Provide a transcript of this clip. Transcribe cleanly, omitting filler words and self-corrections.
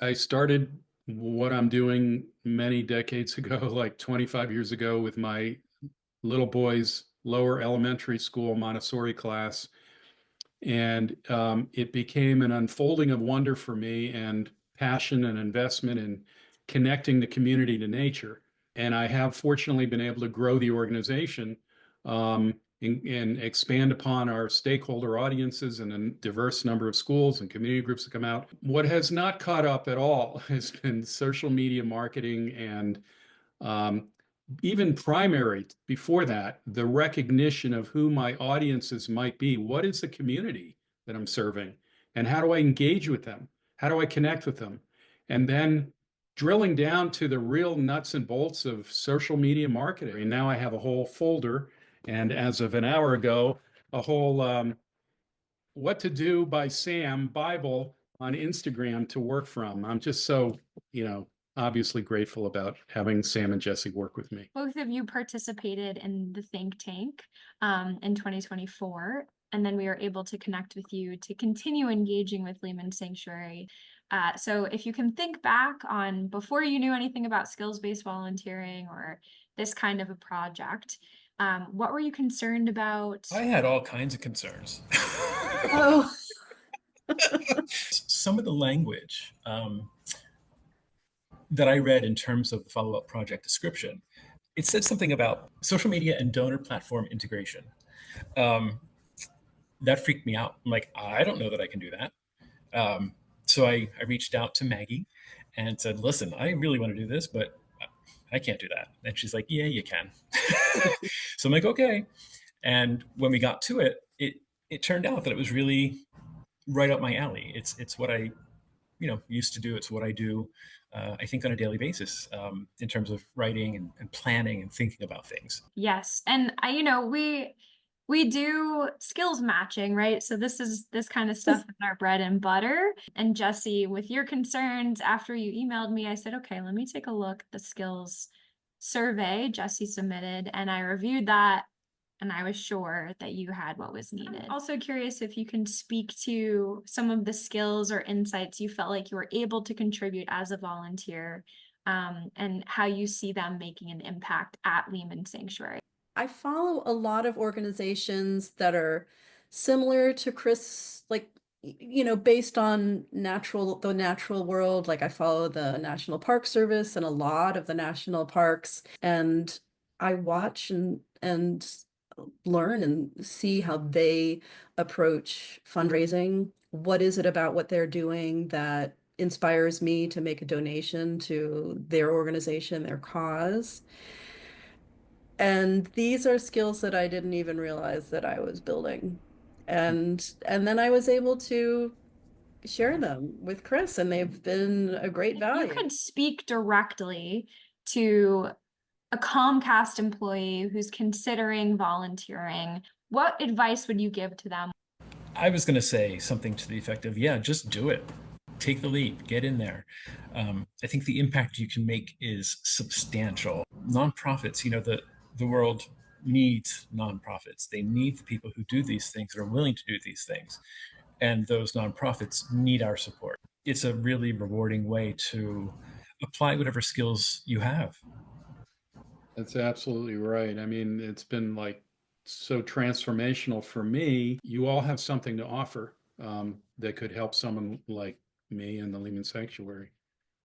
I started what I'm doing many decades ago, like 25 years ago, with my little boy's lower elementary school Montessori class. And it became an unfolding of wonder for me and passion and investment in connecting the community to nature. And I have fortunately been able to grow the organization and expand upon our stakeholder audiences and a diverse number of schools and community groups that come out. What has not caught up at all has been social media marketing and um, even primary before that, the recognition of who my audiences might be. What is the community that I'm serving? And how do I engage with them? How do I connect with them? And then drilling down to the real nuts and bolts of social media marketing. And now I have a whole folder, and as of an hour ago, a whole What to Do by Sam Bible on Instagram to work from. I'm just so, you know, obviously grateful about having Sam and Jesse work with me. Both of you participated in the think tank in 2024, and then we were able to connect with you to continue engaging with Lehman Sanctuary. So if you can think back on before you knew anything about skills-based volunteering or this kind of a project, what were you concerned about? I had all kinds of concerns. Oh, Some of the language that I read in terms of the follow-up project description, it said something about social media and donor platform integration. Um, that freaked me out. I'm like, I don't know that I can do that. So I reached out to Maggie and said, listen, I really want to do this, but I can't do that. And she's like, yeah, you can. So I'm like, okay. And when we got to it, it turned out that it was really right up my alley. It's what I used to do. It's what I do. I think on a daily basis in terms of writing and planning and thinking about things. yes. And we do skills matching, right? So this kind of stuff is our bread and butter. And Jesse, with your concerns, after you emailed me, I said, okay, let me take a look at the skills survey Jesse submitted, and I reviewed that, and I was sure that you had what was needed. I'm also curious if you can speak to some of the skills or insights you felt like you were able to contribute as a volunteer, and how you see them making an impact at Lehman Sanctuary. I follow a lot of organizations that are similar to Chris, like, based on the natural world. Like I follow the National Park Service and a lot of the national parks, and I watch and learn and see how they approach fundraising. What is it about what they're doing that inspires me to make a donation to their organization, their cause? And these are skills that I didn't even realize that I was building. And then I was able to share them with Chris, and they've been a great If you value. could speak directly to a Comcast employee who's considering volunteering, what advice would you give to them? I was going to say something to the effect of, yeah, just do it. Take the leap, get in there. I think the impact you can make is substantial. Nonprofits, the world needs nonprofits. They need the people who do these things, that are willing to do these things. And those nonprofits need our support. It's a really rewarding way to apply whatever skills you have. That's absolutely right. I mean, it's been like so transformational for me. You all have something to offer that could help someone like me in the Lehman Sanctuary.